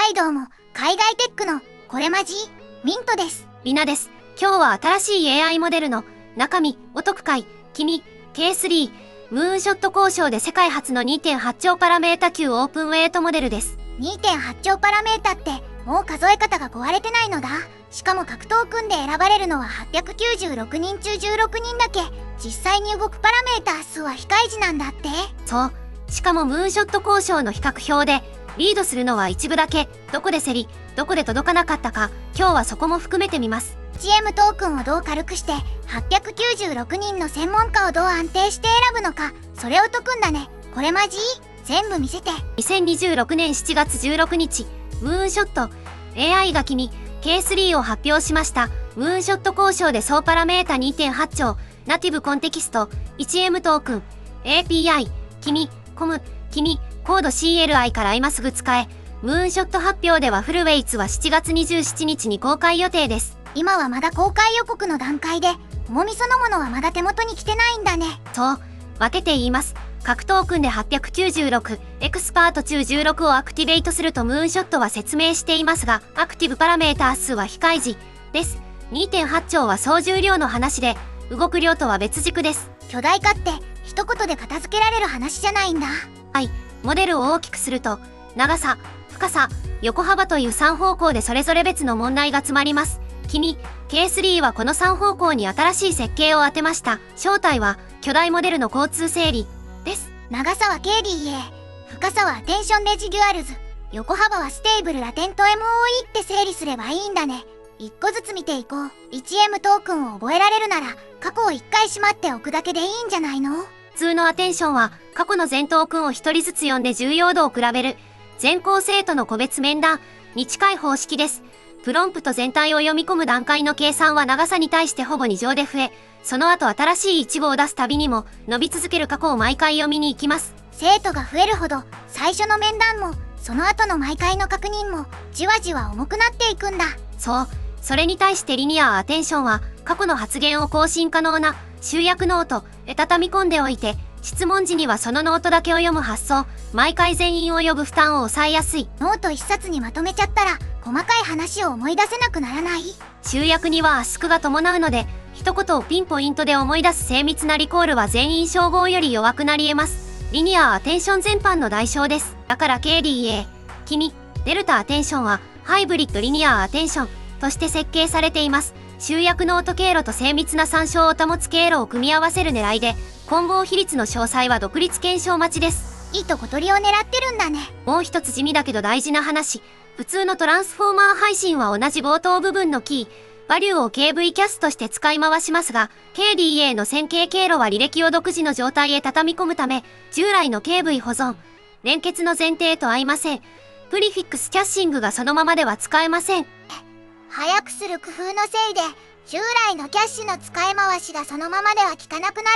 海道も海外テックのこれまじミントです。りなです。今日は新しい AI モデルの中身お得会君 K3 ムーンショット交渉で世界初の 2.8 兆パラメータ級オープンウェイトモデルです。2.8 兆パラメータってもう数え方が壊れてないのだ。しかも格闘組んで選ばれるのは896人中16人だけ。実際に動くパラメータ数は非開示なんだって。そう。しかもムーンショット交渉の比較表でリードするのは一部だけ。どこで競りどこで届かなかったか、今日はそこも含めてみます。1M トークンをどう軽くして896人の専門家をどう安定して選ぶのか、それを解くんだね。これマジ全部見せて。2026年7月16日ムーンショット AI が君 K3 を発表しました。ムーンショット交渉で総パラメータ 2.8 兆ナティブコンテキスト 1M トークン API 君コム君コード CLI から今すぐ使え。ムーンショット発表ではフルウェイツは7月27日に公開予定です。今はまだ公開予告の段階で、重みそのものはまだ手元に来てないんだね。そう、分けて言います。格闘組で896、エクスパート中16をアクティベートするとムーンショットは説明していますが、アクティブパラメータ数は非開示です。2.8 兆は総重量の話で、動く量とは別軸です。巨大化って一言で片付けられる話じゃないんだ。はい、モデルを大きくすると、長さ、深さ、横幅という3方向でそれぞれ別の問題が詰まります。君 K3 はこの3方向に新しい設計を当てました。正体は巨大モデルの交通整理です。長さは KDA、 深さはアテンションレジデュアルズ、横幅はステーブルラテント MOE って整理すればいいんだね。一個ずつ見ていこう。 1M トークンを覚えられるなら過去を1回しまっておくだけでいいんじゃないの。普通のアテンションは過去の全トークンを1人ずつ読んで重要度を比べる全校生徒の個別面談に近い方式です。プロンプト全体を読み込む段階の計算は長さに対してほぼ2乗で増え、その後新しい一語を出すたびにも伸び続ける過去を毎回読みに行きます。生徒が増えるほど最初の面談もその後の毎回の確認もじわじわ重くなっていくんだ。そう。それに対してリニアアテンションは過去の発言を更新可能な集約ノートへ畳み込んでおいて、質問時にはそのノートだけを読む発想、毎回全員を呼ぶ負担を抑えやすい。ノート一冊にまとめちゃったら細かい話を思い出せなくならない？集約にはアスクが伴うので、一言をピンポイントで思い出す精密なリコールは全員照合より弱くなり得ます。リニアアテンション全般の代償です。だから KDA、君、デルタアテンションはハイブリッドリニアアテンションとして設計されています。集約ノート経路と精密な参照を保つ経路を組み合わせる狙いで、混合比率の詳細は独立検証待ちです。いいとこ取りを狙ってるんだね。もう一つ地味だけど大事な話。普通のトランスフォーマー配信は同じ冒頭部分のキー、バリューを KV キャスとして使い回しますが、KDA の線形経路は履歴を独自の状態へ畳み込むため、従来の KV 保存、連結の前提と合いません。プリフィックスキャッシングがそのままでは使えません。早くする工夫のせいで従来のキャッシュの使い回しがそのままでは効かなくなる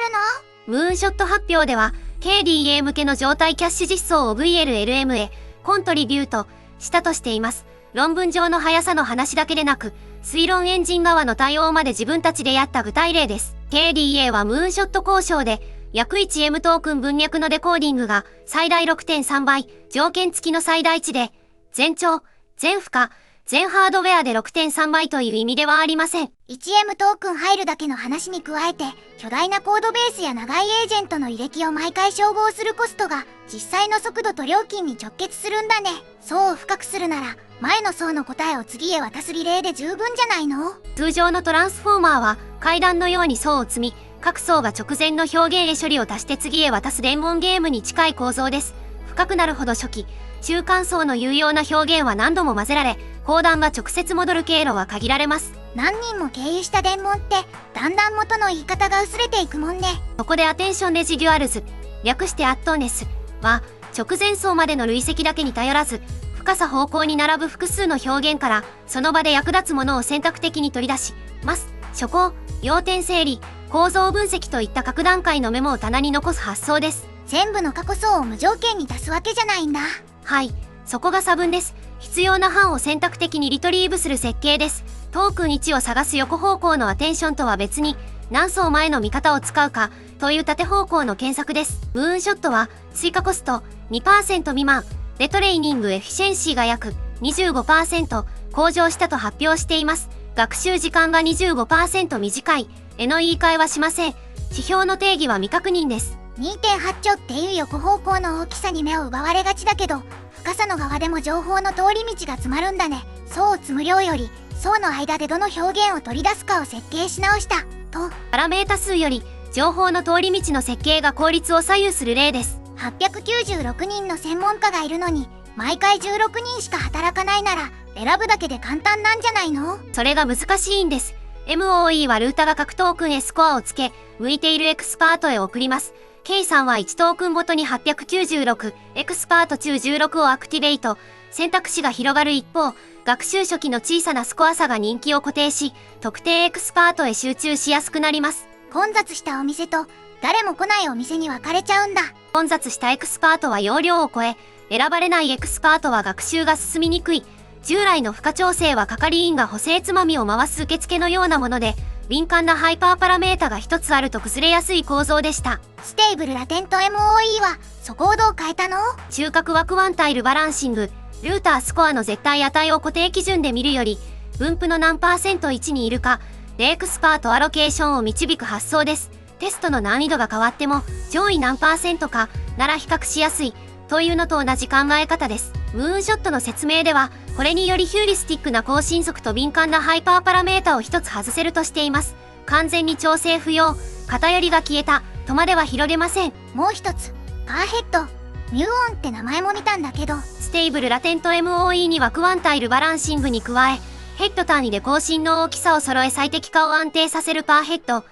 の？ムーンショット発表では KDA 向けの状態キャッシュ実装を VLLM へコントリビュートしたとしています。論文上の速さの話だけでなく、推論エンジン側の対応まで自分たちでやった具体例です。KDA はムーンショット交渉で約 1M トークン文脈のデコーディングが最大 6.3 倍、条件付きの最大値で、全長、全負荷、全ハードウェアで 6.3 倍という意味ではありません。1M トークン入るだけの話に加えて、巨大なコードベースや長いエージェントの履歴を毎回照合するコストが実際の速度と料金に直結するんだね。層を深くするなら前の層の答えを次へ渡すリレーで十分じゃないの？通常のトランスフォーマーは階段のように層を積み、各層が直前の表現へ処理を足して次へ渡す伝言ゲームに近い構造です。深くなるほど初期、中間層の有用な表現は何度も混ぜられ、後段が直接戻る経路は限られます。何人も経由した伝言ってだんだん元の言い方が薄れていくもんね。そこでアテンションレジデュアルズ、略してアットネスは直前層までの累積だけに頼らず、深さ方向に並ぶ複数の表現からその場で役立つものを選択的に取り出します。初項、要点整理、構造分析といった各段階のメモを棚に残す発想です。全部の過去層を無条件に足すわけじゃないんだ。はい、そこが差分です。必要な範を選択的にリトリーブする設計です。トークン1を探す横方向のアテンションとは別に、何層前の見方を使うかという縦方向の検索です。ムーンショットは追加コスト 2% 未満でトレーニングエフィシェンシーが約25% 向上したと発表しています。学習時間が 25% 短い。への言い換えはしません。指標の定義は未確認です。2.8 兆っていう横方向の大きさに目を奪われがちだけど、深さの側でも情報の通り道が詰まるんだね。層を積む量より層の間でどの表現を取り出すかを設計し直したと。パラメータ数より情報の通り道の設計が効率を左右する例です。896人の専門家がいるのに毎回16人しか働かないなら選ぶだけで簡単なんじゃないの？それが難しいんです。MOE はルータが各トークンへスコアをつけ、向いているエクスパートへ送ります。K さんは1トークンごとに896、エクスパート中16をアクティベート。選択肢が広がる一方、学習初期の小さなスコア差が人気を固定し、特定エクスパートへ集中しやすくなります。混雑したお店と誰も来ないお店に分かれちゃうんだ。混雑したエクスパートは容量を超え、選ばれないエクスパートは学習が進みにくい。従来の負荷調整は係員が補正つまみを回す受付のようなもので、敏感なハイパーパラメータが一つあると崩れやすい構造でした。ステーブルラテント MOE はそこをどう変えたの？中核はクワンタイルバランシング、ルータースコアの絶対値を固定基準で見るより、分布の何%1にいるか、でエクスパートアロケーションを導く発想です。テストの難易度が変わっても、上位何%かなら比較しやすい、というのと同じ考え方です。ムーンショットの説明では、これによりヒューリスティックな高進速と敏感なハイパーパラメータを一つ外せるとしています。完全に調整不要、偏りが消えた、とまでは広げません。もう一つ、パーヘッド、ミューオンって名前も見たんだけど、ステーブルラテント MOE にはクワンタイルバランシングに加え、ヘッド単位で更新の大きさを揃え最適化を安定させるパーヘッド、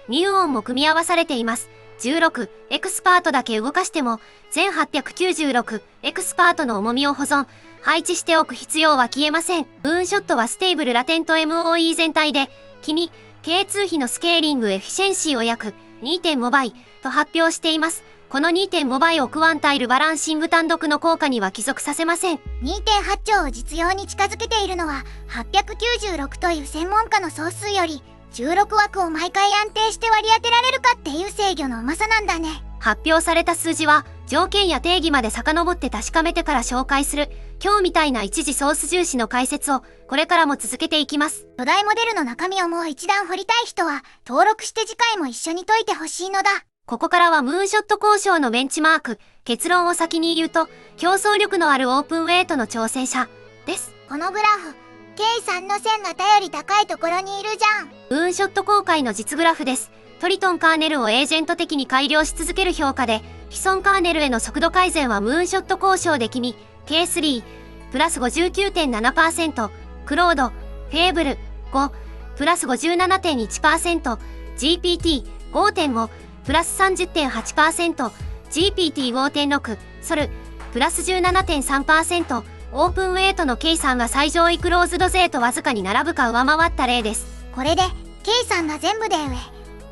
ミューオンも組み合わされています。16、エクスパートだけ動かしても、全896、エクスパートの重みを保存、配置しておく必要は消えません。ムーンショットはステーブルラテント MOE 全体で、K2 比のスケーリングエフィシェンシーを約 2.5 倍と発表しています。この 2.5 倍をクワンタイルバランシング単独の効果には帰属させません。2.8 兆を実用に近づけているのは896という専門家の総数より16枠を毎回安定して割り当てられるかっていう制御のうまさなんだね。発表された数字は条件や定義まで遡って確かめてから紹介する。今日みたいな一時ソース重視の解説をこれからも続けていきます。巨大モデルの中身をもう一段掘りたい人は登録して次回も一緒に解いてほしいのだ。ここからはムーンショット交渉のベンチマーク。結論を先に言うと、競争力のあるオープンウェイトの挑戦者です。このグラフ、K さんの線が頼り高いところにいるじゃん。ムーンショット公開の実グラフです。トリトンカーネルをエージェント的に改良し続ける評価で、既存カーネルへの速度改善はムーンショット交渉で君、K3、プラス 59.7%、クロード、フェーブル、5、プラス 57.1%、GPT5.5、プラス 30.8%、GPT5.6、ソル、プラス 17.3%、オープンウェイトの K さんが最上位クローズド勢とわずかに並ぶか上回った例です。これで K さんが全部で上って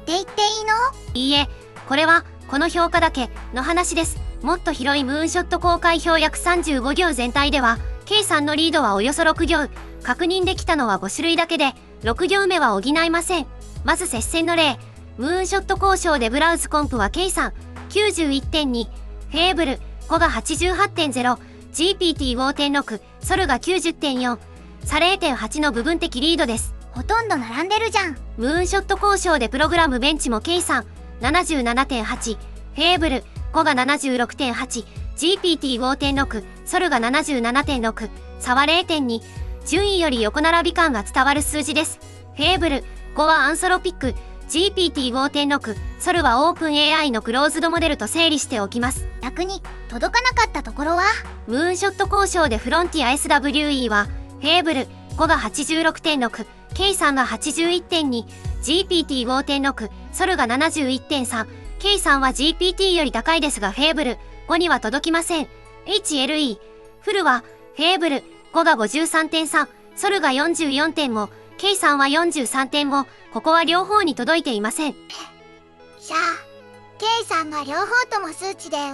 言っていいの？いいえ、これはこの評価だけの話です。もっと広いムーンショット公開表約35行全体では K さんのリードはおよそ6行、確認できたのは5種類だけで6行目は補いません。まず接戦の例、ムーンショット交渉でブラウズコンプは K さん 91.2、フェーブル5が 88.0、GPT5.6、ソルが 90.4、差 0.8 の部分的リードです。ほとんど並んでるじゃん。ムーンショット交渉でプログラムベンチも K さん 77.8、フェーブル5が 76.8、GPT5.6、ソルが 77.6、差は 0.2、順位より横並び感が伝わる数字です。フェーブル5はアンソロピック、GPT5.6、ソルはオープン AI のクローズドモデルと整理しておきます。逆に届かなかったところは？ムーンショット交渉でフロンティア SWE はフェーブル5が 86.6、K さんが 81.2、GPT5.6、ソルが 71.3、K さんは GPT より高いですがフェーブル5には届きません。HLE、フルはフェーブル5が 53.3、ソルが 44 点も、K さんは43点も、ここは両方に届いていません。じゃあ K さんが両方とも数値で上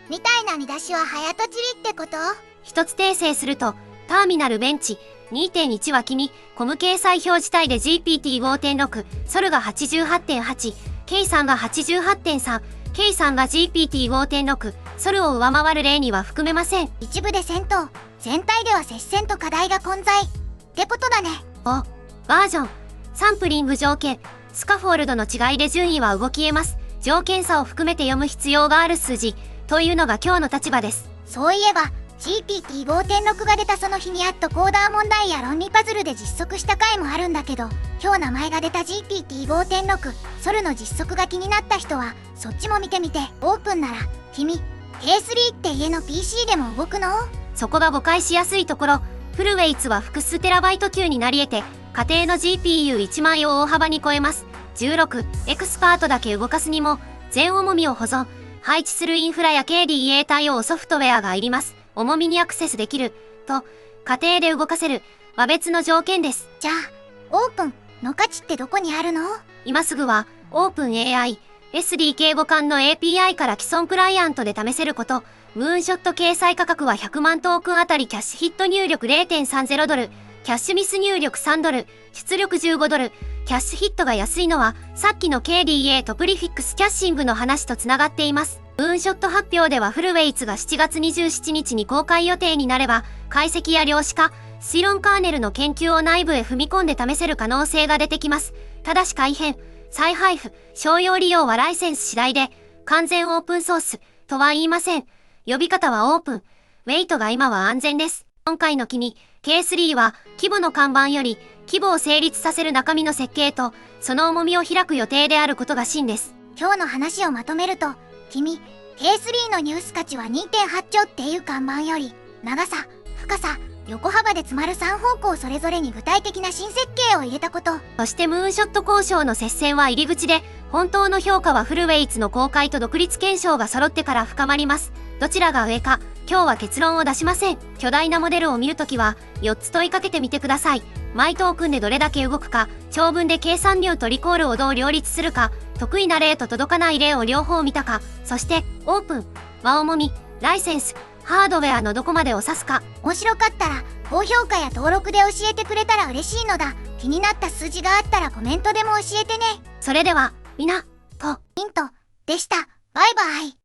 みたいな見出しは早とちりってこと？一つ訂正すると、ターミナルベンチ 2.1 は君、コム掲載表示体で GPT5.6、ソルが 88.8、K さんが 88.3、K さんが GPT5.6、ソルを上回る例には含めません。一部で戦闘、全体では接戦と課題が混在ってことだね。バージョン、サンプリング条件、スカフォールドの違いで順位は動き得ます。条件差を含めて読む必要がある数字というのが今日の立場です。そういえば GPT5.6 が出たその日にやっとコーダー問題や論理パズルで実測した回もあるんだけど、今日名前が出た GPT5.6 ソルの実測が気になった人はそっちも見てみて。オープンなら君 K3 って家の PC でも動くの？そこが誤解しやすいところ、フルウェイツは複数テラバイト級になり得て、家庭の GPU1 枚を大幅に超えます。16エクスパートだけ動かすにも全重みを保存配置するインフラや KDA 対応ソフトウェアがいります。重みにアクセスできると家庭で動かせるは別の条件です。じゃあオープンの価値ってどこにあるの？今すぐはオープン AI SDK 互換の API から既存クライアントで試せること。ムーンショット掲載価格は100万トークンあたりキャッシュヒット入力 0.30 ドル、キャッシュミス入力3ドル、出力15ドル。キャッシュヒットが安いのはさっきの KDA とプリフィックスキャッシングの話とつながっています。ムーンショット発表ではフルウェイツが7月27日に公開予定になれば、解析や量子化、推論カーネルの研究を内部へ踏み込んで試せる可能性が出てきます。ただし改変、再配布、商用利用はライセンス次第で、完全オープンソースとは言いません。呼び方はオープン。ウェイトが今は安全です。今回の君、K3 は規模の看板より規模を成立させる中身の設計とその重みを開く予定であることが真です。今日の話をまとめると、君 K3 のニュース価値は 2.8 兆っていう看板より長さ、深さ、横幅で詰まる3方向それぞれに具体的な新設計を入れたこと。そしてムーンショット交渉の接戦は入り口で、本当の評価はフルウェイツの公開と独立検証が揃ってから深まります。どちらが上か今日は結論を出しません。巨大なモデルを見るときは4つ問いかけてみてください。マイトークンでどれだけ動くか、長文で計算量とリコールをどう両立するか、得意な例と届かない例を両方見たか、そしてオープンは重み、ライセンス、ハードウェアのどこまでを指すか。面白かったら高評価や登録で教えてくれたら嬉しいのだ。気になった数字があったらコメントでも教えてね。それではみなとヒントでした。バイバイ。